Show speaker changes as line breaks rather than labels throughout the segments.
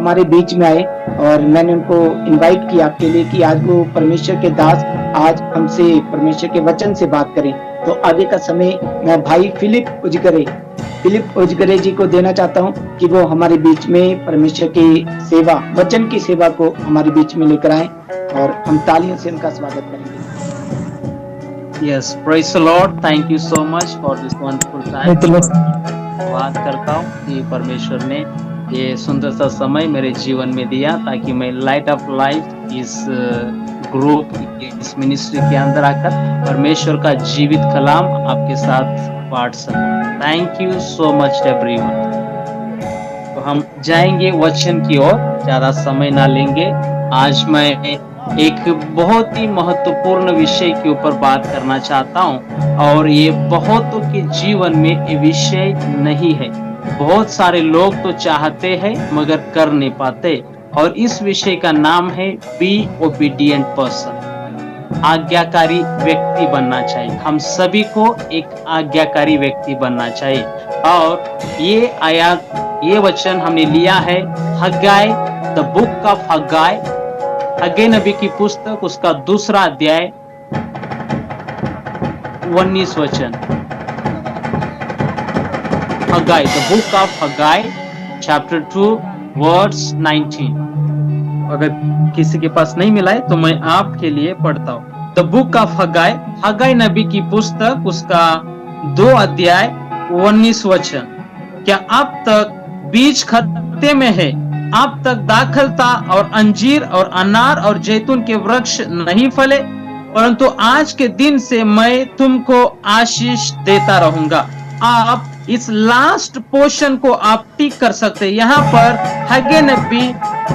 हमारे बीच में आए और मैंने उनको इनवाइट किया आपके लिए कि आज वो परमेश्वर के दास आज हमसे परमेश्वर के वचन से बात करें। तो आगे का समय मैं भाई फिलिप उजगरे जी को देना चाहता हूं कि वो हमारे बीच में परमेश्वर की सेवा, वचन की सेवा को हमारे बीच में लेकर आए और हम तालियों से उनका स्वागत करेंगे।
Yes, praise the Lord. Thank you so much for this wonderful time. बात करता हूँ कि परमेश्वर ने ये सुंदर सा समय मेरे जीवन में दिया ताकि मैं लाइट ऑफ लाइफ इस ग्रुप, इस मिनिस्ट्री के अंदर आकर परमेश्वर का जीवित कलाम आपके साथ बांट सकूं। Thank you so much everyone. तो हम जाएंगे वचन की ओर, ज्यादा समय ना लेंगे। आज मैं एक बहुत ही महत्वपूर्ण विषय के ऊपर बात करना चाहता हूं और ये बहुतों के जीवन में ये विषय नहीं है। बहुत सारे लोग तो चाहते हैं मगर कर नहीं पाते और इस विषय का नाम है बी ओबीडिएंट पर्सन। आज्ञाकारी व्यक्ति बनना चाहिए। हम सभी को एक आज्ञाकारी व्यक्ति बनना चाहिए और ये वचन हमने लिया है Haggai, the book of Haggai, Haggai नबी की पुस्तक, उसका 2 अध्याय 19 वचन। Haggai, the book of Haggai, chapter 2 verse 19। अगर किसी के पास नहीं मिला है तो मैं आपके लिए पढ़ता हूँ। The book of Haggai, Haggai नबी की पुस्तक, उसका 2 अध्याय 19 वचन। क्या अब तक बीज खत्ते में है, अब तक दाखलता और अंजीर और अनार और जैतून के वृक्ष नहीं फले, परंतु आज के दिन से मैं तुमको आशीष देता रहूंगा। आप इस लास्ट पोर्शन को आप टिक कर सकते हैं। यहाँ पर हग्गाई नबी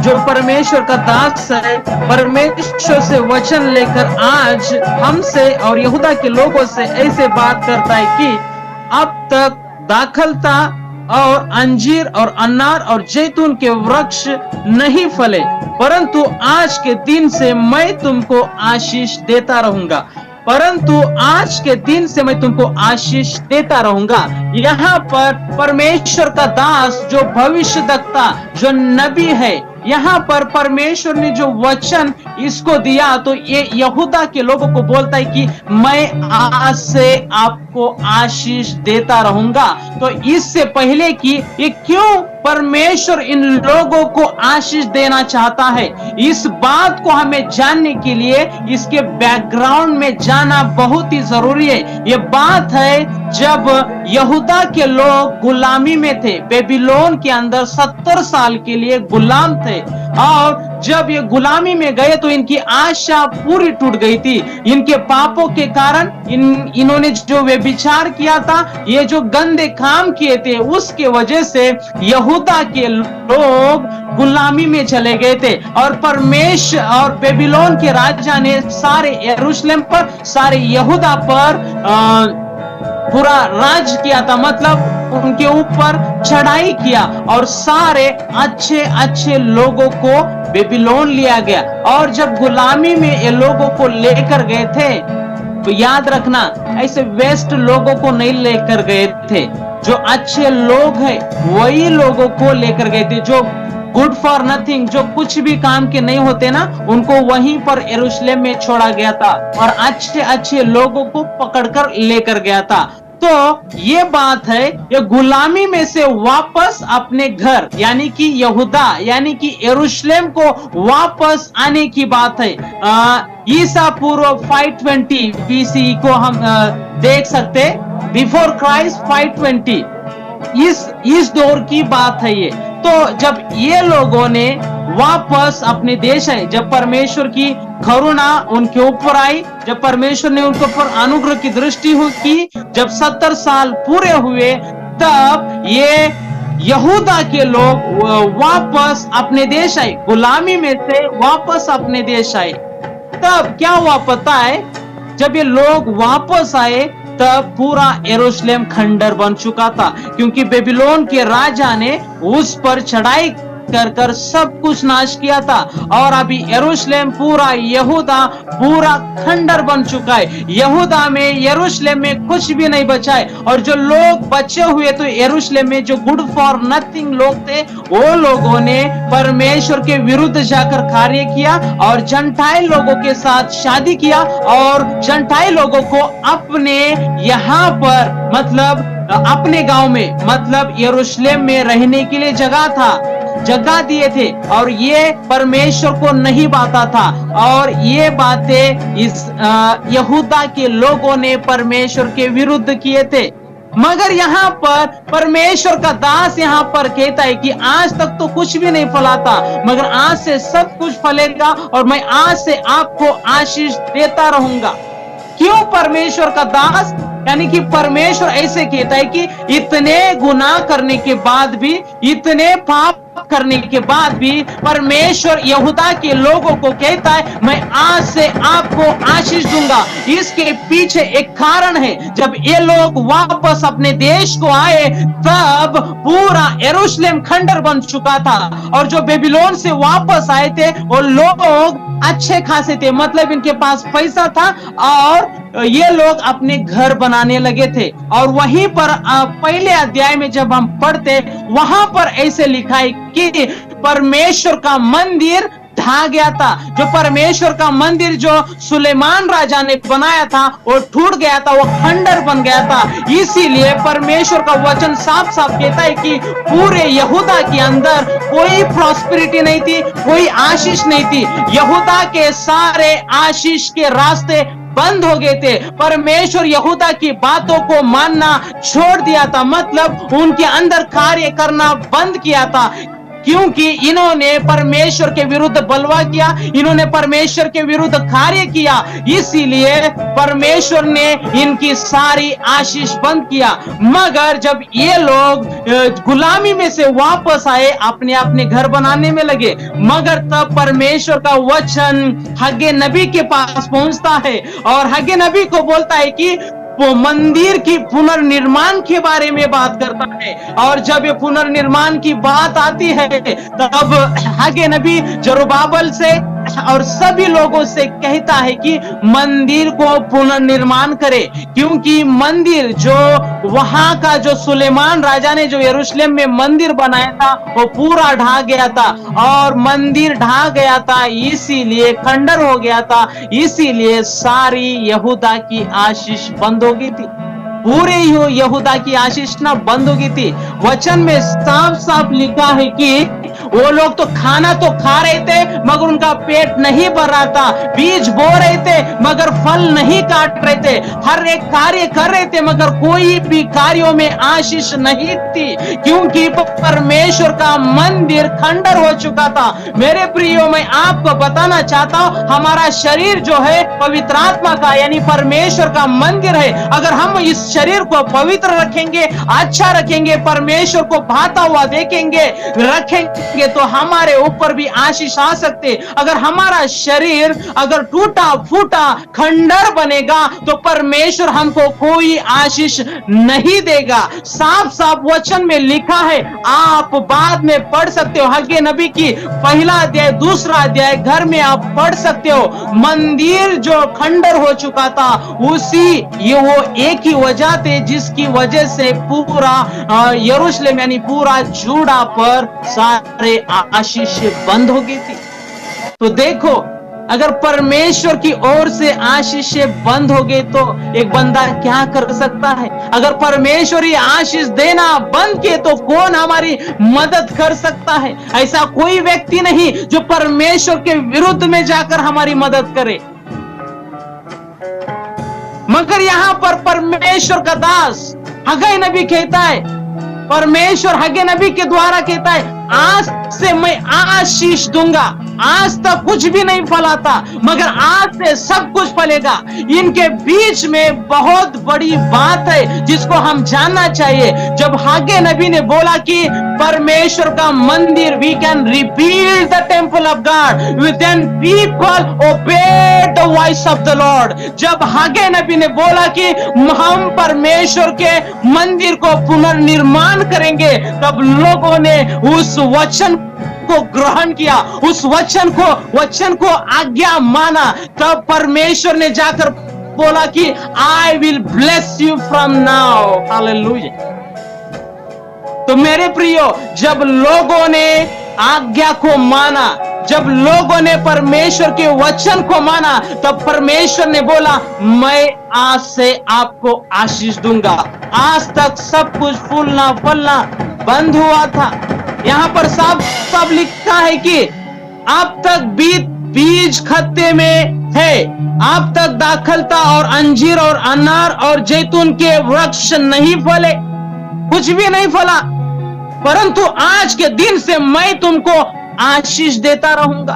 जो परमेश्वर का दास है, परमेश्वर से वचन लेकर आज हमसे और यहूदा के लोगों से ऐसे बात करता है कि अब तक दाखलता और अंजीर और अनार और जैतून के वृक्ष नहीं फले, परंतु आज के दिन से मैं तुमको आशीष देता रहूंगा। परंतु आज के दिन से मैं तुमको आशीष देता रहूंगा। यहाँ पर परमेश्वर का दास जो भविष्यद्वक्ता, जो नबी है, यहाँ पर परमेश्वर ने जो वचन इसको दिया तो ये यहूदा के लोगों को बोलता है कि मैं आज से आपको आशीष देता रहूंगा। तो इससे पहले कि ये क्यों परमेश्वर इन लोगों को आशीष देना चाहता है, इस बात को हमें जानने के लिए इसके बैकग्राउंड में जाना बहुत ही जरूरी है। ये बात है जब यहूदा के लोग गुलामी में थे, बेबीलोन के अंदर 70 साल के लिए गुलाम थे और जब ये गुलामी में गए तो इनकी आशा पूरी टूट गई थी। इनके पापों के कारण इन्होंने जो व्यभिचार किया था, ये जो गंदे काम किए थे, उसके वजह से यहूदा के लोग गुलामी में चले गए थे और परमेश्वर और बेबीलोन के राजा ने सारे यरूशलेम पर, सारे यहूदा पर पूरा राज किया था, मतलब उनके ऊपर चढ़ाई किया और सारे अच्छे अच्छे लोगों को बेबीलोन लिया गया। और जब गुलामी में ये लोगों को लेकर गए थे तो याद रखना, ऐसे वेस्ट लोगों को नहीं लेकर गए थे, जो अच्छे लोग हैं वही लोगों को लेकर गए थे। जो गुड फॉर नथिंग, जो कुछ भी काम के नहीं होते ना, उनको वहीं पर यरूशलेम में छोड़ा गया था और अच्छे अच्छे लोगों को पकड़कर लेकर गया था। तो ये बात है, ये गुलामी में से वापस अपने घर यानी कि यहूदा यानी कि यरूशलेम को वापस आने की बात है। ईसा पूर्व 520 BCE को हम देख सकते, बिफोर क्राइस्ट 520, इस दौर की बात है ये। तो जब ये लोगों ने वापस अपने देश है, जब परमेश्वर की करुणा उनके ऊपर आई, जब परमेश्वर ने उनके ऊपर अनुग्रह की दृष्टि की, जब 70 साल पूरे हुए, तब ये यहूदा के लोग वापस अपने देश आए, गुलामी में से वापस अपने देश आए। तब क्या हुआ पता है, जब ये लोग वापस आए तब पूरा यरूशलेम खंडर बन चुका था, क्योंकि बेबीलोन के राजा ने उस पर चढ़ाई कर कर सब कुछ नाश किया था। और अभी यरूशलेम पूरा यहूदा पूरा खंडर बन चुका है। यहूदा में यरूशलेम में कुछ भी नहीं बचा है। और जो लोग बचे हुए तो यरूशलेम में जो गुड फॉर नथिंग लोग थे, वो लोगों ने परमेश्वर के विरुद्ध जाकर कार्य किया और जंटाइल लोगों के साथ शादी किया। और जंटाइल लोगों को अपने यहाँ पर मतलब अपने गांव में मतलब यरूशलेम में रहने के लिए जगह दिए थे। और ये परमेश्वर को नहीं बाता था। और ये बातें इस यहूदा के लोगों ने परमेश्वर के विरुद्ध किए थे। मगर यहाँ पर परमेश्वर का दास यहाँ पर कहता है कि आज तक तो कुछ भी नहीं फला था, मगर आज से सब कुछ फलेगा और मैं आज से आपको आशीष देता रहूंगा। क्यों परमेश्वर का दास? यानी कि परमेश्वर ऐसे कहता है कि इतने गुनाह करने के बाद भी, इतने पाप करने के बाद भी परमेश्वर यहूदा के लोगों को कहता है मैं आज से आपको आशीष दूंगा। इसके पीछे एक कारण है। जब ये लोग वापस अपने देश को आए तब पूरा यरूशलेम खंडर बन चुका था। और जो बेबीलोन से वापस आए थे वो लोग अच्छे खासे थे, मतलब इनके पास पैसा था और ये लोग अपने घर बनाने लगे थे। और वहीं पर पहले अध्याय में जब हम पढ़ते वहां पर ऐसे लिखा है कि परमेश्वर का मंदिर ढा गया था। जो परमेश्वर का मंदिर जो सुलेमान राजा ने बनाया था वो टूट गया था, वो खंडर बन गया था। इसीलिए परमेश्वर का वचन साफ साफ कहता है कि पूरे यहूदा के अंदर कोई प्रॉस्पेरिटी नहीं थी, कोई आशीष नहीं थी। यहूदा के सारे आशीष के रास्ते बंद हो गए थे। परमेश्वर यहूदा की बातों को मानना छोड़ दिया था, मतलब उनके अंदर कार्य करना बंद किया था। क्योंकि इन्होंने परमेश्वर के विरुद्ध बलवा किया, इन्होंने परमेश्वर के विरुद्ध कार्य किया। इसीलिए परमेश्वर ने इनकी सारी आशीष बंद किया। मगर जब ये लोग गुलामी में से वापस आए, अपने अपने घर बनाने में लगे, मगर तब परमेश्वर का वचन हग्गे नबी के पास पहुंचता है और हग्गे नबी को बोलता है कि वो मंदिर की पुनर्निर्माण के बारे में बात करता है। और जब ये पुनर्निर्माण की बात आती है तब हग्गे नबी जरुब्बाबेल से और सभी लोगों से कहता है कि मंदिर को पुनर्निर्माण करे, क्योंकि मंदिर जो वहां का जो सुलेमान राजा ने जो यरूशलेम में मंदिर बनाया था वो पूरा ढा गया था। और मंदिर ढा गया था इसीलिए खंडर हो गया था, इसीलिए सारी यहूदा की आशीष बंद हो गई थी। पूरे यहूदा की आशीष ना बंद हो गई थी। वचन में साफ साफ लिखा है कि वो लोग तो खाना तो खा रहे थे मगर उनका पेट नहीं भर रहा था, बीज बो रहे थे मगर फल नहीं काट रहे थे, हर एक कार्य कर रहे थे मगर कोई भी कार्यों में आशीष नहीं थी, क्योंकि परमेश्वर का मंदिर खंडर हो चुका था। मेरे प्रियो, मैं आपको बताना चाहता हूं, हमारा शरीर जो है पवित्र आत्मा का यानी परमेश्वर का मंदिर है। अगर हम इस शरीर को पवित्र रखेंगे, अच्छा रखेंगे, परमेश्वर को भाता हुआ देखेंगे रखेंगे तो हमारे ऊपर भी आशीष आ सकते। अगर हमारा शरीर अगर टूटा फूटा खंडर बनेगा तो परमेश्वर हमको कोई आशीष नहीं देगा। साफ साफ वचन में लिखा है, आप बाद में पढ़ सकते हो। हग्गे नबी की पहला अध्याय दूसरा अध्याय घर में आप पढ़ सकते हो। मंदिर जो खंडर हो चुका था उसी ये वो एक ही वजह थे जिसकी वजह से पूरा यरूशलेम यानी पूरा जूड़ा पर सारे आशीष बंद हो गई थी। तो देखो, अगर परमेश्वर की ओर से आशीष बंद हो गए तो एक बंदा क्या कर सकता है? अगर परमेश्वर ये आशीष देना बंद किए तो कौन हमारी मदद कर सकता है? ऐसा कोई व्यक्ति नहीं जो परमेश्वर के विरुद्ध में जाकर हमारी मदद करे। मगर यहां पर परमेश्वर का दास हग्गे नबी कहता है, परमेश्वर हग्गे नबी के द्वारा कहता है, आज से मैं आशीष दूंगा। आज तक कुछ भी नहीं फला था मगर आज से सब कुछ फलेगा। इनके बीच में बहुत बड़ी बात है जिसको हम जानना चाहिए। जब हग्गे नबी ने बोला कि परमेश्वर का मंदिर, we can rebuild the temple of God, then people obeyed the voice of the Lord. जब हग्गे नबी ने बोला कि हम परमेश्वर के मंदिर को पुनर्निर्माण करेंगे तब लोगों ने उस वचन को ग्रहण किया, उस वचन को आज्ञा माना, तब परमेश्वर ने जाकर बोला कि I will bless you from now. Hallelujah. तो मेरे प्रियो, जब लोगों ने आज्ञा को माना, जब लोगों ने परमेश्वर के वचन को माना, तब परमेश्वर ने बोला मैं आज से आपको आशीष दूंगा। आज तक सब कुछ फूलना फलना बंद हुआ था। यहां पर साफ लिखा है कि अब तक बीज खत्ते में है, अब तक दाखलता और अंजीर और अनार और जैतून के वृक्ष नहीं फले, कुछ भी नहीं फला, परंतु आज के दिन से मैं तुमको आशीष देता रहूंगा।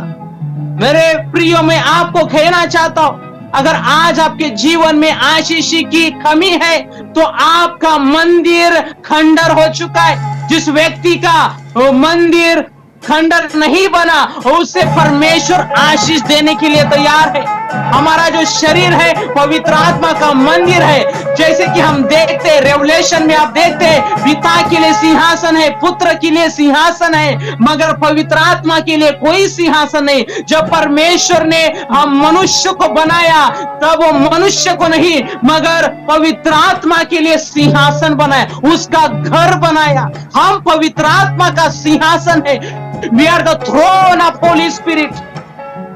मेरे प्रियो, मैं आपको कहना चाहता हूं, अगर आज आपके जीवन में आशीष की कमी है तो आपका मंदिर खंडर हो चुका है। जिस व्यक्ति का मंदिर खंडर नहीं बना, उससे परमेश्वर आशीष देने के लिए तैयार है। हमारा जो शरीर है पवित्र आत्मा का मंदिर है। जैसे कि हम देखते हैं रेवलेशन में, आप देखते हैं पिता के लिए सिंहासन है, पुत्र के लिए सिंहासन है, मगर पवित्र आत्मा के लिए कोई सिंहासन नहीं। जब परमेश्वर ने हम मनुष्य को बनाया, तब वो मनुष्य को नहीं मगर पवित्र आत्मा के लिए सिंहासन बनाया, उसका घर बनाया। हम पवित्र आत्मा का सिंहासन है। We are the throne of Holy Spirit.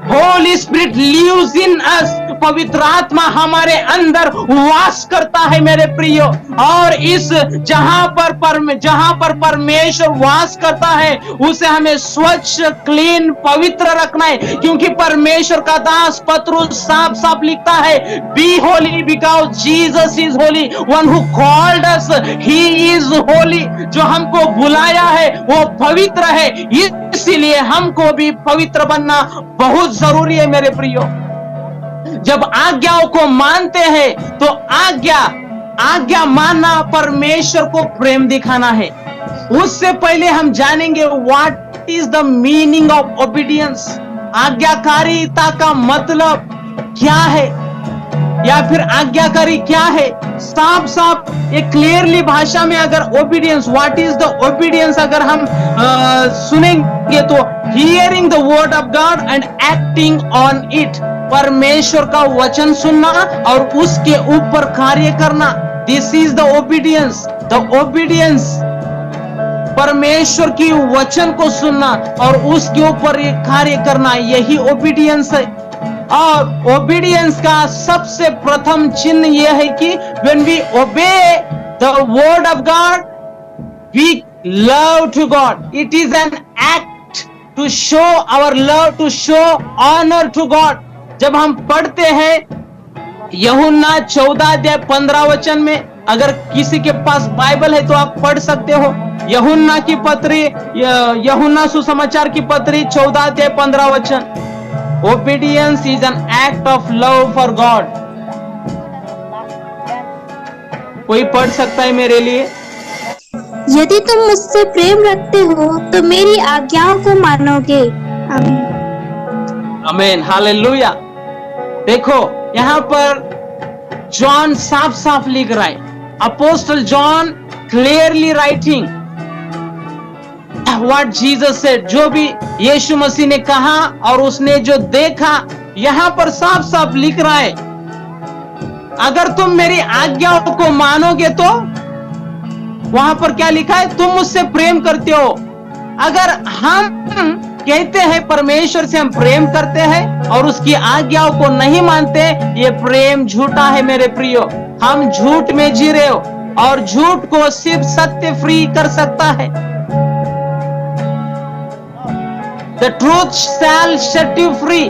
Holy Spirit lives in us. पवित्र आत्मा हमारे अंदर वास करता है मेरे प्रियो। और इस जहां पर परमेश्वर वास करता है, उसे हमें स्वच्छ, क्लीन, पवित्र रखना है। क्योंकि परमेश्वर का दास पतरुस साफ लिखता है, be holy because Jesus is holy, one who called us he is holy. जो हमको बुलाया है वो पवित्र है, इसीलिए हमको भी पवित्र बनना बहुत जरूरी है मेरे प्रियो। जब आज्ञाओं को मानते हैं तो आज्ञा मानना परमेश्वर को प्रेम दिखाना है। उससे पहले हम जानेंगे what is the meaning of obedience. आज्ञाकारिता का मतलब क्या है, या फिर आज्ञाकारी क्या है। साफ एक क्लियरली भाषा में अगर obedience, what is the obedience अगर हम सुनेंगे तो hearing the word of God and acting on it. परमेश्वर का वचन सुनना और उसके ऊपर कार्य करना, this is the obedience. The obedience, परमेश्वर की वचन को सुनना और उसके ऊपर कार्य करना, यही ओबीडियंस है। और ओबीडियंस का सबसे प्रथम चिन्ह यह है कि when we obey the word of God, we love to God. It is an act to show our love, to show honor to God. जब हम पढ़ते हैं यूहन्ना 14:15 में, अगर किसी के पास बाइबल है तो आप पढ़ सकते हो। यूहन्ना सुसमाचार की पत्री 14:15। Obedience is an act of love for God. कोई पढ़ सकता है मेरे लिए?
यदि तुम मुझसे प्रेम रखते हो तो मेरी आज्ञाओं को मानोगे। आमीन।
आमीन, हालेलुया। देखो यहाँ पर जॉन साफ लिख रहा है, apostle John clearly writing what Jesus said, जो भी यीशु मसीह ने कहा और उसने जो देखा, यहां पर साफ लिख रहा है अगर तुम मेरी आज्ञाओं को मानोगे तो, वहां पर क्या लिखा है, तुम मुझसे प्रेम करते हो। अगर हम कहते हैं परमेश्वर से हम प्रेम करते हैं और उसकी आज्ञाओं को नहीं मानते, ये प्रेम झूठा है मेरे प्रियो। हम झूठ में जी रहे हो और झूठ को सिर्फ सत्य फ्री कर सकता है। The truth shall set you free.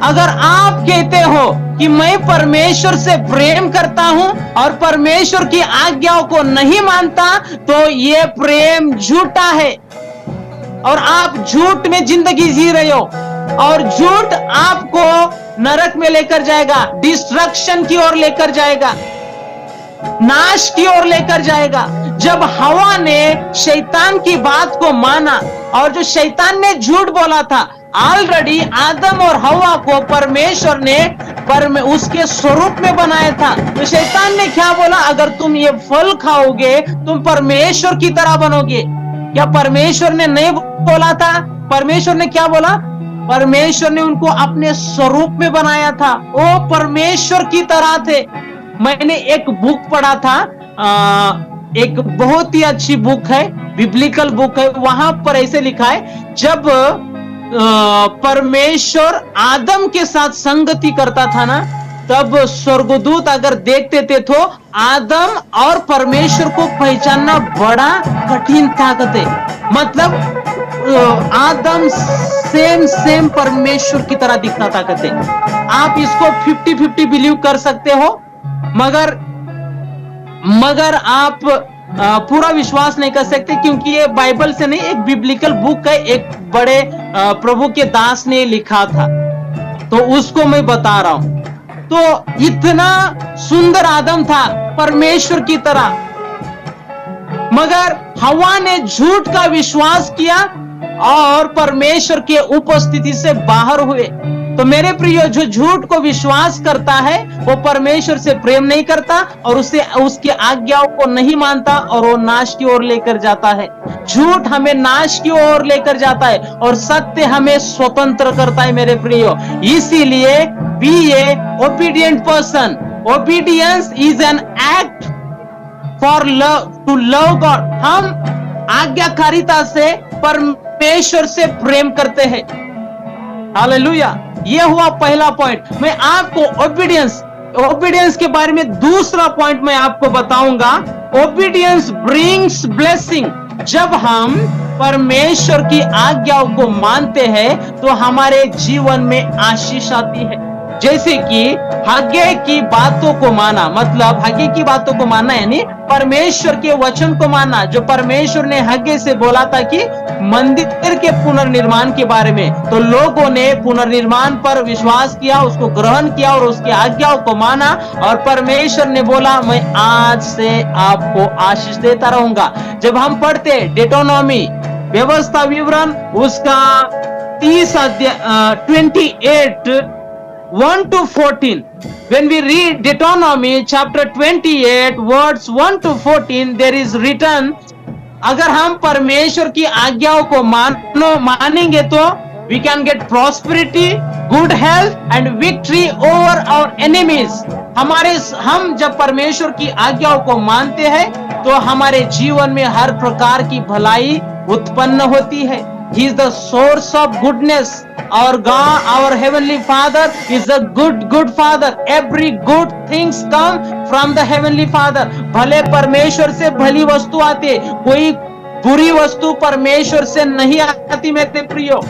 अगर आप कहते हो कि मैं परमेश्वर से प्रेम करता हूं और परमेश्वर की आज्ञाओं को नहीं मानता, तो ये प्रेम झूठा है और आप झूठ में जिंदगी जी रहे हो। और झूठ आपको नरक में लेकर जाएगा, डिस्ट्रक्शन की ओर लेकर जाएगा, नाश की ओर लेकर जाएगा। जब हवा ने शैतान की बात को माना और जो शैतान ने झूठ बोला था, ऑलरेडी आदम और हवा को परमेश्वर ने उसके स्वरूप में बनाया था। तो शैतान ने क्या बोला, अगर तुम ये फल खाओगे तुम परमेश्वर की तरह बनोगे। क्या परमेश्वर ने नहीं बोला था? परमेश्वर ने क्या बोला? परमेश्वर ने उनको अपने स्वरूप में बनाया था, वो परमेश्वर की तरह थे। मैंने एक बुक पढ़ा था, एक बहुत ही अच्छी बुक है, बिब्लिकल बुक है, वहां पर ऐसे लिखा है, जब परमेश्वर आदम के साथ संगति करता था ना, तब स्वर्गदूत अगर देखते थे तो आदम और परमेश्वर को पहचानना बड़ा कठिन था कहते। मतलब आदम सेम परमेश्वर की तरह दिखता था कहते। आप इसको 50-50 बिलीव कर सकते हो, मगर आप पूरा विश्वास नहीं कर सकते, क्योंकि ये बाइबल से नहीं, एक बिब्लिकल बुक है, एक बड़े प्रभु के दास ने लिखा था, तो उसको मैं बता रहा हूं। तो इतना सुंदर आदम था परमेश्वर की तरह, मगर हवा ने झूठ का विश्वास किया और परमेश्वर के उपस्थिति से बाहर हुए। तो मेरे प्रियो, जो झूठ को विश्वास करता है वो परमेश्वर से प्रेम नहीं करता और उसे उसकी आज्ञाओं को नहीं मानता और वो नाश की ओर लेकर जाता है। झूठ हमें नाश की ओर लेकर जाता है और सत्य हमें स्वतंत्र करता है मेरे प्रियो। इसीलिए be a obedient person. Obedience is an act for love, to love God. हम आज्ञाकारिता से परमेश्वर से प्रेम करते हैं। हालेलुया। ये हुआ पहला पॉइंट। मैं आपको ओबीडियंस के बारे में दूसरा पॉइंट मैं आपको बताऊंगा। Obedience brings blessing. जब हम परमेश्वर की आज्ञाओं को मानते हैं तो हमारे जीवन में आशीष आती है। जैसे कि हग्गे की बातों को माना, मतलब हग्गे की बातों को मानना यानी परमेश्वर के वचन को मानना, जो परमेश्वर ने हग्गे से बोला था कि मंदिर के पुनर्निर्माण के बारे में, तो लोगों ने पुनर्निर्माण पर विश्वास किया, उसको ग्रहण किया और उसकी आज्ञाओं को माना, और परमेश्वर ने बोला मैं आज से आपको आशीष देता रहूंगा। जब हम पढ़ते डेटोनॉमी व्यवस्था विवरण उसका 30 अध्याय 28 1 to 14, when we read Deuteronomy chapter 28 words 1 to 14, there is written, अगर हम परमेश्वर की आज्ञाओं को मानेंगे तो we can get prosperity, good health and victory over our enemies. हम जब परमेश्वर की आज्ञाओं को मानते हैं तो हमारे जीवन में हर प्रकार की भलाई उत्पन्न होती है। He is the source of goodness. Our God, our heavenly Father is a good Father. Every good things come from the heavenly Father. भले परमेश्वर से भली वस्तु आती, कोई बुरी वस्तु परमेश्वर से नहीं आती मेरे प्रियो।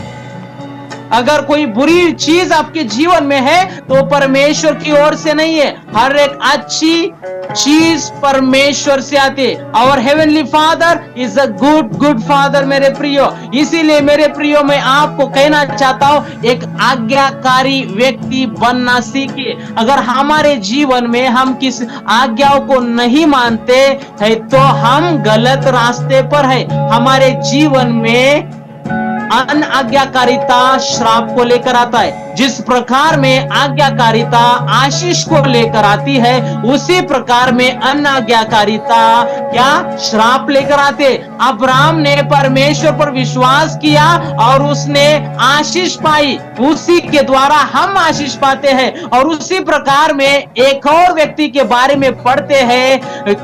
अगर कोई बुरी चीज आपके जीवन में है तो परमेश्वर की ओर से नहीं है। हर एक अच्छी चीज परमेश्वर से आती है। और heavenly father is a good father मेरे प्रियो। इसीलिए मेरे प्रियो मैं आपको कहना चाहता हूं, एक आज्ञाकारी व्यक्ति बनना सीखिए। अगर हमारे जीवन में हम किस आज्ञाओं को नहीं मानते हैं तो हम गलत रास्ते पर है। हमारे जीवन में अनाज्ञाकारिता श्राप को लेकर आता है। जिस प्रकार में आज्ञाकारिता आशीष को लेकर आती है, उसी प्रकार में अनाज्ञाकारिता क्या श्राप लेकर आते। अब्राहम ने परमेश्वर पर विश्वास किया और उसने आशीष पाई, उसी के द्वारा हम आशीष पाते हैं। और उसी प्रकार में एक और व्यक्ति के बारे में पढ़ते हैं,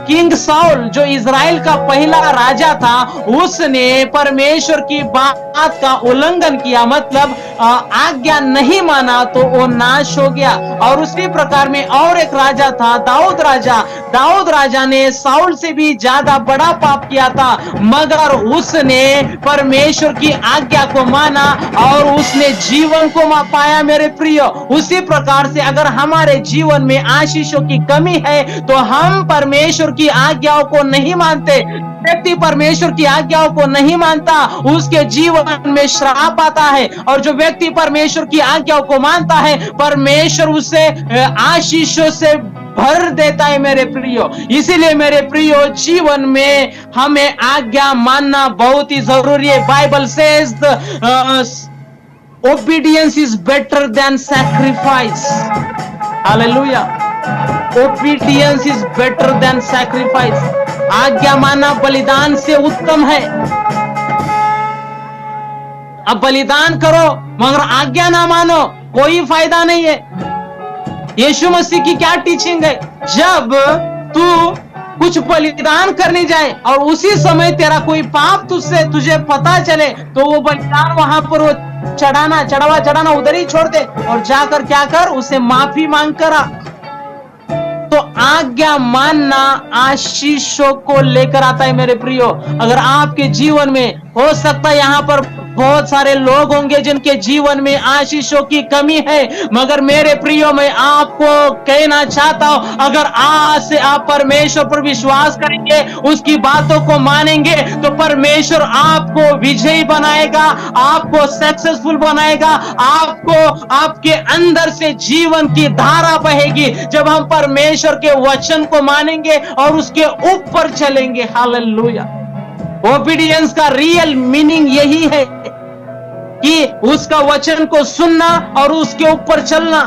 किंग साउल जो इजराइल का पहला राजा था, उसने परमेश्वर की बात का उल्लंघन किया, मतलब आज्ञा नहीं माना तो वो नाश हो गया। और उसी प्रकार में और एक राजा था, दाऊद राजा ने साउल से भी ज्यादा बड़ा पाप किया था, मगर उसने परमेश्वर की आज्ञा को माना और उसने जीवन को पाया मेरे प्रियो। उसी प्रकार से अगर हमारे जीवन में आशीषों की कमी है तो हम परमेश्वर की आज्ञाओं को नहीं मानते। व्यक्ति परमेश्वर की आज्ञाओं को नहीं मानता, उसके जीवन में श्राप आता है। और जो व्यक्ति परमेश्वर की आज्ञाओं को मानता है, परमेश्वर उसे आशीषों से भर देता है मेरे प्रियो। इसीलिए मेरे प्रियो, जीवन में हमें आज्ञा मानना बहुत ही जरूरी है। Bible says obedience is better than sacrifice. Hallelujah. Obedience is better than sacrifice. आज्ञा मानना बलिदान से उत्तम है। अब बलिदान करो मगर आज्ञा ना मानो, कोई फायदा नहीं है। यीशु मसीह की क्या टीचिंग है? जब तू कुछ बलिदान करने जाए और उसी समय तेरा कोई पाप तुझे पता चले, तो वो बलिदान वहां पर वो चढ़ाना उधर ही छोड़ दे और जाकर क्या कर, उसे माफी मांग कर आ। तो आज्ञा मानना आशीषों को लेकर आता है मेरे प्रियो। अगर आपके जीवन में, हो सकता है यहाँ पर बहुत सारे लोग होंगे जिनके जीवन में आशीषों की कमी है, मगर मेरे प्रियो मैं आपको कहना चाहता हूं, अगर आज से आप परमेश्वर पर विश्वास करेंगे, उसकी बातों को मानेंगे, तो परमेश्वर आपको विजयी बनाएगा, आपको सक्सेसफुल बनाएगा, आपको आपके अंदर से जीवन की धारा बहेगी जब हम परमेश्वर के वचन को मानेंगे और उसके ऊपर चलेंगे। हालेलुया। ओबीडियंस का रियल मीनिंग यही है कि उसका वचन को सुनना और उसके ऊपर चलना,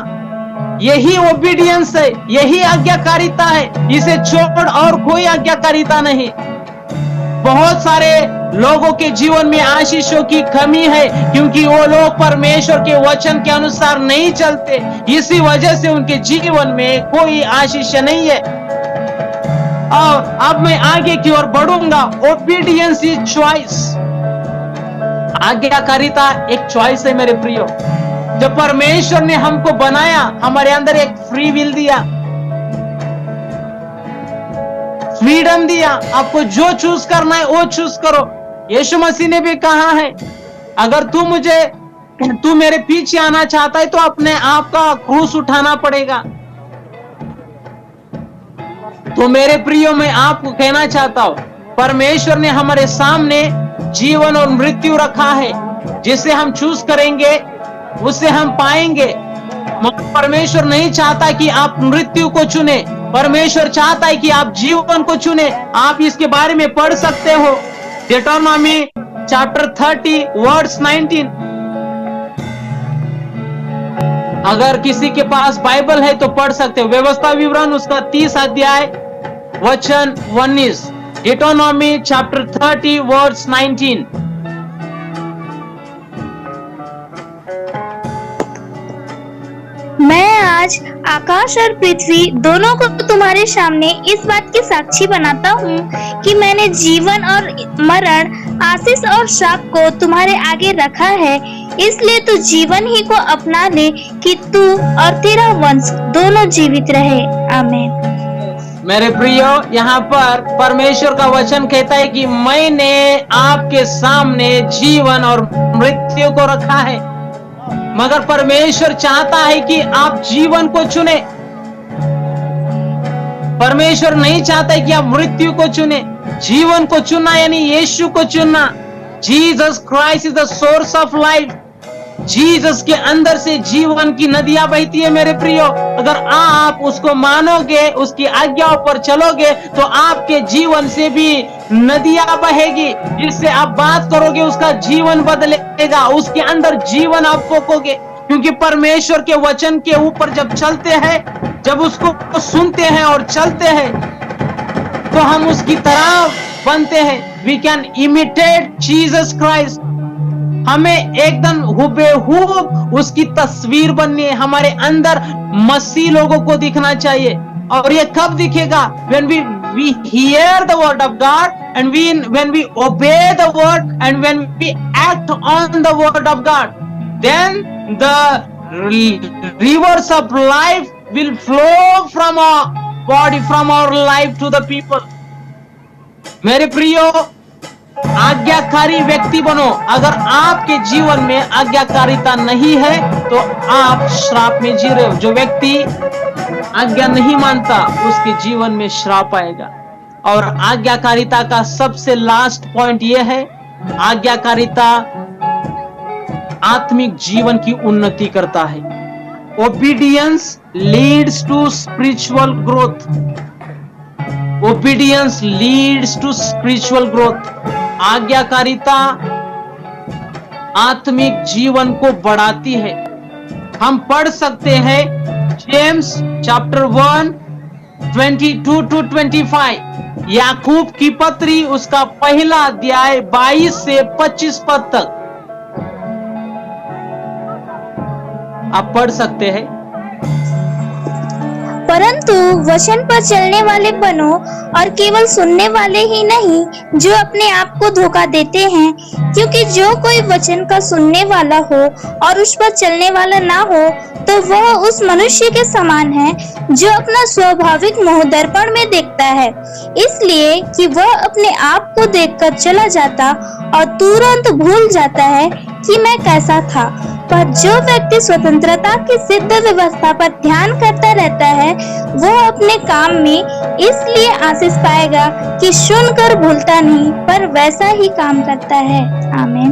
यही ओबीडियंस है, यही आज्ञाकारिता है। इसे छोड़ और कोई आज्ञाकारिता नहीं। बहुत सारे लोगों के जीवन में आशीषों की कमी है क्योंकि वो लोग परमेश्वर के वचन के अनुसार नहीं चलते, इसी वजह से उनके जीवन में कोई आशीष नहीं है। और अब मैं आगे की ओर बढ़ूंगा। Obedience is choice. आज्ञाकारिता एक चॉइस है मेरे प्रियो। जब परमेश्वर ने हमको बनाया, हमारे अंदर एक फ्री विल दिया, फ्रीडम दिया, आपको जो चूज करना है वो चूज करो। यीशु मसीह ने भी कहा है, अगर तू मेरे पीछे आना चाहता है तो अपने आप का क्रूस उठाना पड़ेगा। तो मेरे प्रियो मैं आपको कहना चाहता हूं, परमेश्वर ने हमारे सामने जीवन और मृत्यु रखा है, जिसे हम चूज करेंगे उसे हम पाएंगे। मगर परमेश्वर नहीं चाहता कि आप मृत्यु को चुने, परमेश्वर चाहता है कि आप जीवन को चुने। आप इसके बारे में पढ़ सकते हो, डिटरोनॉमी चैप्टर 30 वर्स 19। अगर किसी के पास बाइबल है तो पढ़ सकते हो। व्यवस्था विवरण उसका 30 अध्याय वचन 19। डिटरोनॉमी चैप्टर 30 वर्स 19।
मैं आज आकाश और पृथ्वी दोनों को तुम्हारे सामने इस बात की साक्षी बनाता हूँ कि मैंने जीवन और मरण, आशीष और श्राप को तुम्हारे आगे रखा है। इसलिए तू जीवन ही को अपना ले कि तू और तेरा वंश दोनों जीवित रहे। आमीन।
मेरे प्रियो, यहाँ पर परमेश्वर का वचन कहता है कि मैंने आपके सामने जीवन और मृत्यु को रखा है। मगर परमेश्वर चाहता है कि आप जीवन को चुने। परमेश्वर नहीं चाहता है कि आप मृत्यु को चुने। जीवन को चुनना यानी यीशु को चुनना। Jesus Christ is the source of life. Jesus के अंदर से जीवन की नदियां बहती है मेरे प्रियो। अगर आप उसको मानोगे, उसकी आज्ञाओं पर चलोगे, तो आपके जीवन से भी नदियां बहेगी। जिससे आप बात करोगे उसका जीवन बदलेगा, उसके अंदर जीवन आप फूकोगे। क्योंकि परमेश्वर के वचन के ऊपर जब चलते हैं, जब उसको सुनते हैं और चलते हैं, तो हम उसकी तरह बनते हैं। We can imitate Jesus Christ. हमें एकदम हुबेहूब उसकी तस्वीर बननी है। हमारे अंदर मसीह लोगों को दिखना चाहिए। और ये कब दिखेगा? when we hear the word of God and when we obey the word and when we act on the word of God, then the rivers of life will flow from our body, from our life to the people. मेरे प्रियो, आज्ञाकारी व्यक्ति बनो। अगर आपके जीवन में आज्ञाकारिता नहीं है तो आप श्राप में जी रहे हो। जो व्यक्ति आज्ञा नहीं मानता उसके जीवन में श्राप आएगा। और आज्ञाकारिता का सबसे लास्ट पॉइंट यह है, आज्ञाकारिता आत्मिक जीवन की उन्नति करता है। Obedience leads to spiritual growth. Obedience leads to spiritual growth. आज्ञाकारिता आत्मिक जीवन को बढ़ाती है। हम पढ़ सकते हैं जेम्स चैप्टर 1 22 to 25। याकूब की पत्री उसका पहला अध्याय 22 से 25 पद तक। आप पढ़ सकते हैं।
परंतु वचन पर चलने वाले बनो और केवल सुनने वाले ही नहीं जो अपने आप को धोखा देते हैं, क्योंकि जो कोई वचन का सुनने वाला हो और उस पर चलने वाला ना हो तो वह उस मनुष्य के समान है जो अपना स्वाभाविक मुंह दर्पण में देखता है, इसलिए कि वह अपने आप को देखकर चला जाता और तुरंत भूल जाता है कि मैं कैसा था। पर जो व्यक्ति स्वतंत्रता की सिद्ध व्यवस्था पर ध्यान करता रहता है वह अपने काम में इसलिए आशीष पाएगा कि सुनकर भूलता नहीं पर वैसा ही काम करता है। आमीन।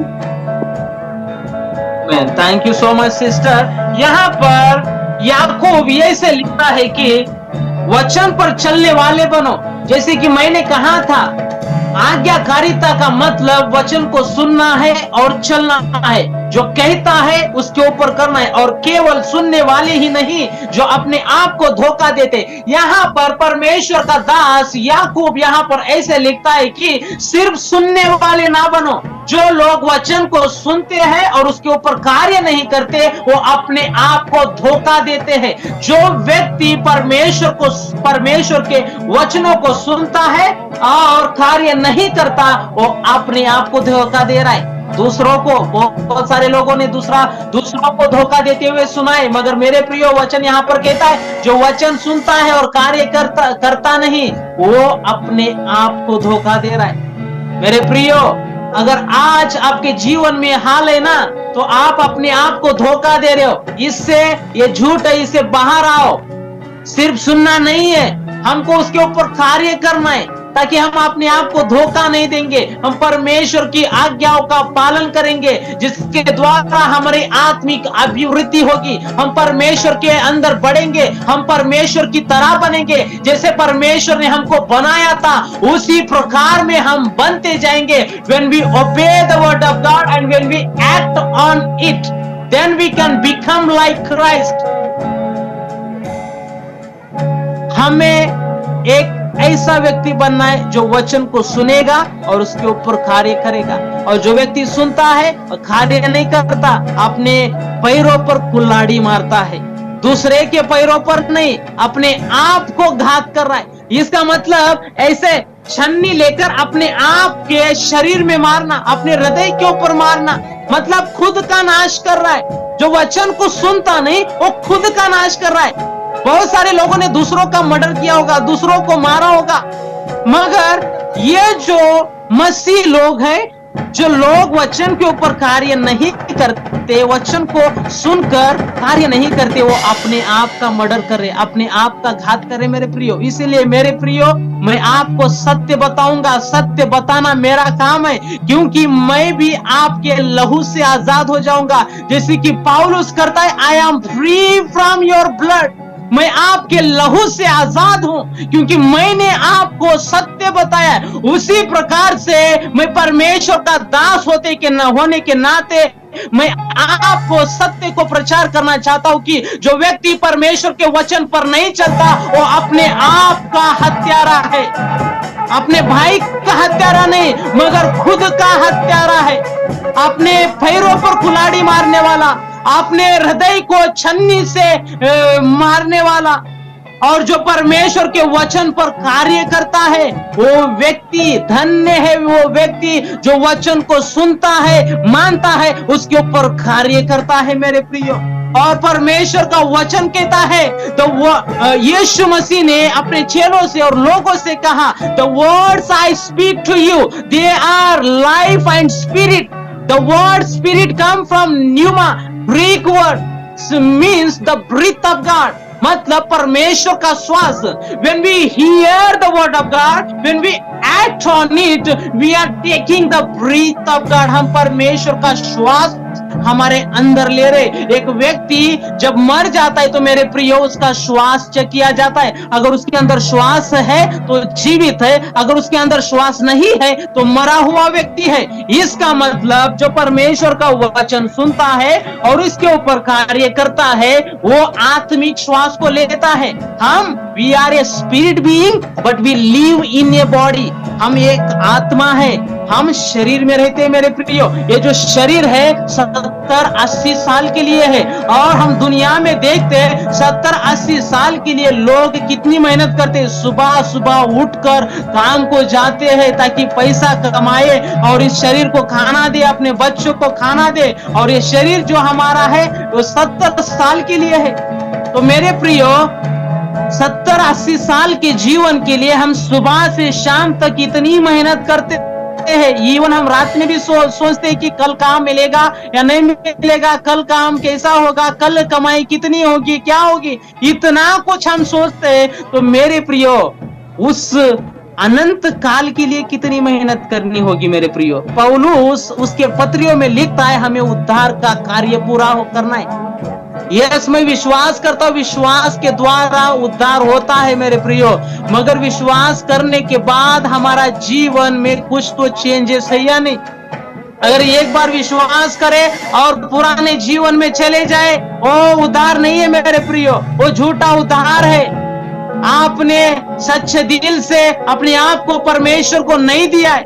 Thank you so much sister. यहाँ पर याकूब ये से लिखता है कि वचन पर चलने वाले बनो। जैसे कि मैंने कहा था, आज्ञाकारिता का मतलब वचन को सुनना है और चलना है। जो कहता है उसके ऊपर करना है, और केवल सुनने वाले ही नहीं जो अपने आप को धोखा देते। यहाँ पर परमेश्वर का दास याकूब यहाँ पर ऐसे लिखता है कि सिर्फ सुनने वाले ना बनो। जो लोग वचन को सुनते हैं और उसके ऊपर कार्य नहीं करते वो अपने आप को धोखा देते हैं। जो व्यक्ति परमेश्वर के वचनों को सुनता है और कार्य नहीं करता वो अपने आप को धोखा दे रहा है। दूसरों को, बहुत सारे लोगों ने दूसरों को धोखा देते हुए सुना है, मगर मेरे प्रिय वचन यहाँ पर कहता है जो वचन सुनता है और कार्य करता नहीं वो अपने आप को धोखा दे रहा है। मेरे प्रियो, अगर आज आपके जीवन में हाल है ना तो आप अपने आप को धोखा दे रहे हो। इससे ये झूठ है, इससे बाहर आओ। सिर्फ सुनना नहीं है, हमको उसके ऊपर कार्य करना है ताकि हम अपने आप को धोखा नहीं देंगे। हम परमेश्वर की आज्ञाओं का पालन करेंगे जिसके द्वारा हमारी आत्मिक अभिवृद्धि होगी। हम परमेश्वर के अंदर बढ़ेंगे, हम परमेश्वर की तरह बनेंगे। जैसे परमेश्वर ने हमको बनाया था उसी प्रकार में हम बनते जाएंगे। When we obey the word of God and when we act on it, then we can become like Christ. हमें एक ऐसा व्यक्ति बनना है जो वचन को सुनेगा और उसके ऊपर कार्य करेगा। और जो व्यक्ति सुनता है और कार्य नहीं करता अपने पैरों पर कुल्हाड़ी मारता है, दूसरे के पैरों पर नहीं, अपने आप को घात कर रहा है। इसका मतलब ऐसे छन्नी लेकर अपने आप के शरीर में मारना, अपने हृदय के ऊपर मारना, मतलब खुद का नाश कर रहा है। जो वचन को सुनता नहीं वो खुद का नाश कर रहा है। बहुत सारे लोगों ने दूसरों का मर्डर किया होगा, दूसरों को मारा होगा, मगर ये जो मसीह लोग हैं, जो लोग वचन के ऊपर कार्य नहीं करते, वचन को सुनकर कार्य नहीं करते, वो अपने आप का मर्डर कर रहे, अपने आप का घात कर रहे। मेरे प्रियो, इसीलिए मेरे प्रियो, मैं आपको सत्य बताऊंगा। सत्य बताना मेरा काम है, क्योंकि मैं भी आपके लहू से आजाद हो जाऊंगा। जैसे कि पौलुस करता है, I am free from your blood. मैं आपके लहू से आजाद हूं क्योंकि मैंने आपको सत्य बताया। उसी प्रकार से मैं परमेश्वर का दास होने के नाते मैं आपको सत्य को प्रचार करना चाहता हूं कि जो व्यक्ति परमेश्वर के वचन पर नहीं चलता वो अपने आप का हत्यारा है। अपने भाई का हत्यारा नहीं मगर खुद का हत्यारा है। अपने पैरों पर कुल्हाड़ी मारने वाला, अपने हृदय को छन्नी से मारने वाला। और जो परमेश्वर के वचन पर कार्य करता है वो व्यक्ति धन्य है। वो व्यक्ति जो वचन को सुनता है, मानता है, उसके ऊपर कार्य करता है। मेरे प्रियो, और परमेश्वर का वचन कहता है तो वो यीशु मसीह ने अपने चेलों से और लोगों से कहा, the words I speak to you they are life and spirit. The word spirit come from pneuma, Greek word means the breath of God, मतलब परमेश्वर का श्वास। When we hear the word of God, when we act on it, we are taking the breath of God. हम परमेश्वर का श्वास हमारे अंदर ले रहे। एक व्यक्ति जब मर जाता है तो मेरे प्रियो उसका श्वास चेक किया जाता है। अगर उसके अंदर श्वास है तो जीवित है, अगर उसके अंदर श्वास नहीं है तो मरा हुआ व्यक्ति है। इसका मतलब जो परमेश्वर का वचन सुनता है और इसके ऊपर कार्य करता है वो आत्मिक श्वास को लेता है। हम we are a spirit being but we live in a body. हम एक आत्मा है, हम शरीर में रहते हैं मेरे प्रियो। ये जो शरीर है 70-80 साल के लिए है, और हम दुनिया में देखते हैं 70-80 साल के लिए लोग कितनी मेहनत करते हैं। सुबह सुबह उठकर काम को जाते हैं ताकि पैसा कमाए और इस शरीर को खाना दे, अपने बच्चों को खाना दे, और ये शरीर जो हमारा है वो 70 साल के लिए है। तो मेरे प्रियो 70-80 साल के जीवन के लिए हम सुबह से शाम तक इतनी मेहनत करते हैं। इवन हम रात में भी सोचते हैं कि कल काम मिलेगा या नहीं मिलेगा, कल काम कैसा होगा, कल कमाई कितनी होगी, क्या होगी, इतना कुछ हम सोचते हैं। तो मेरे प्रियो उस अनंत काल के लिए कितनी मेहनत करनी होगी मेरे प्रियो। पौलुस उसके पत्रियों में लिखता है हमें उद्धार का कार्य पूरा करना है। यस, मैं विश्वास करता हूं विश्वास के द्वारा उद्धार होता है मेरे प्रियो, मगर विश्वास करने के बाद हमारा जीवन में कुछ तो चेंजेस है या नहीं। अगर एक बार विश्वास करे और पुराने जीवन में चले जाए, वो उद्धार नहीं है मेरे प्रियो, वो झूठा उद्धार है। आपने सच्चे दिल से अपने आप को परमेश्वर को नहीं दिया है।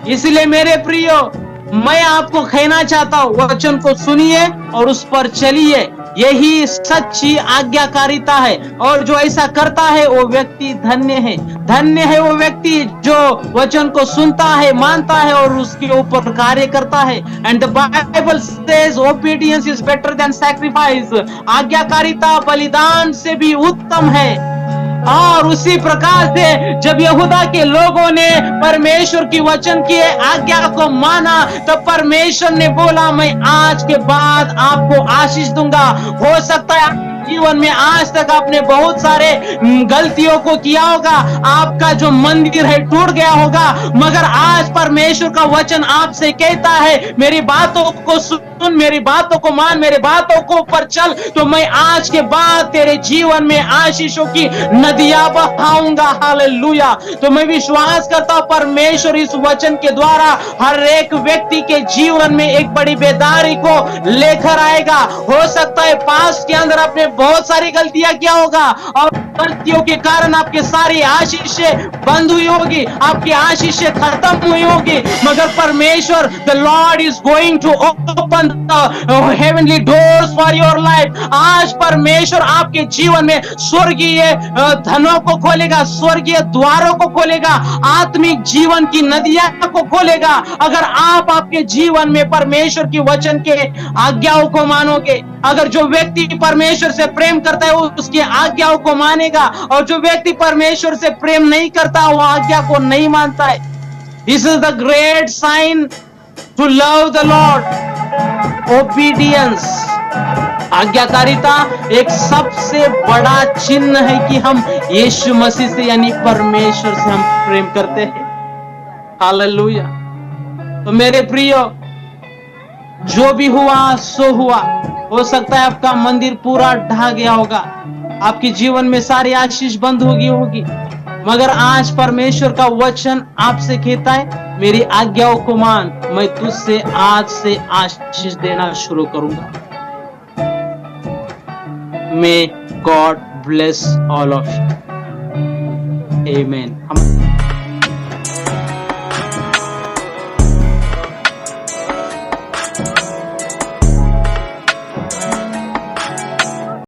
इसलिए मेरे प्रियो मैं आपको कहना चाहता हूं, वचन को सुनिए और उस पर चलिए। यही सच्ची आज्ञाकारिता है, और जो ऐसा करता है वो व्यक्ति धन्य है। धन्य है वो व्यक्ति जो वचन को सुनता है, मानता है और उसके ऊपर कार्य करता है। And the Bible says obedience is better than sacrifice. आज्ञाकारिता बलिदान से भी उत्तम है। और उसी प्रकार से जब यहूदा के लोगों ने परमेश्वर की वचन की आज्ञा को माना, तो परमेश्वर ने बोला मैं आज के बाद आपको आशीष दूंगा। हो सकता है जीवन में आज तक आपने बहुत सारे गलतियों को किया होगा, आपका जो मंदिर है टूट गया होगा, मगर आज परमेश्वर का वचन आपसे कहता है मेरी बातों को सुन, मेरी बातों को मान, मेरी बातों को ऊपर चल, तो मैं आज के बाद तेरे जीवन में आशीषों की नदियां बहाऊंगा। हालेलुया। तो मैं विश्वास करता हूं परमेश्वर इस वचन के द्वारा हर एक व्यक्ति के जीवन में एक बड़ी बेदारी को लेकर आएगा। हो सकता है पास्ट के अंदर आपने बहुत सारी गलतियां किया होगा, और गलतियों के कारण आपके सारी आशीषें बंद हुई होगी, आपकी आशीषें खत्म हुई होगी, मगर परमेश्वर the Lord is going to open the heavenly doors for your life. आज परमेश्वर आपके जीवन में स्वर्गीय धनों को खोलेगा, स्वर्गीय द्वारों को खोलेगा, आत्मिक जीवन की नदियां को खोलेगा। अगर आप आपके जीवन में परमेश्वर की वचन के आज्ञाओं को मानोगे। अगर जो व्यक्ति परमेश्वर से प्रेम करता है वो उसकी आज्ञाओं को मानेगा, और जो व्यक्ति परमेश्वर से प्रेम नहीं करता वो आज्ञा को नहीं मानता है। This is the great sign to love the Lord. Obedience, आज्ञाकारिता एक सबसे बड़ा चिन्ह है कि हम यीशु मसीह से यानी परमेश्वर से हम प्रेम करते हैं। हालेलुया। तो मेरे प्रियो जो भी हुआ सो हुआ। हो सकता है आपका मंदिर पूरा ढह गया होगा, आपके जीवन में सारी आशीष बंद होगी, मगर आज परमेश्वर का वचन आपसे कहता है मेरी आज्ञाओं को मान, मैं तुझसे आज से आशीष देना शुरू करूंगा। May God bless all of you. Amen.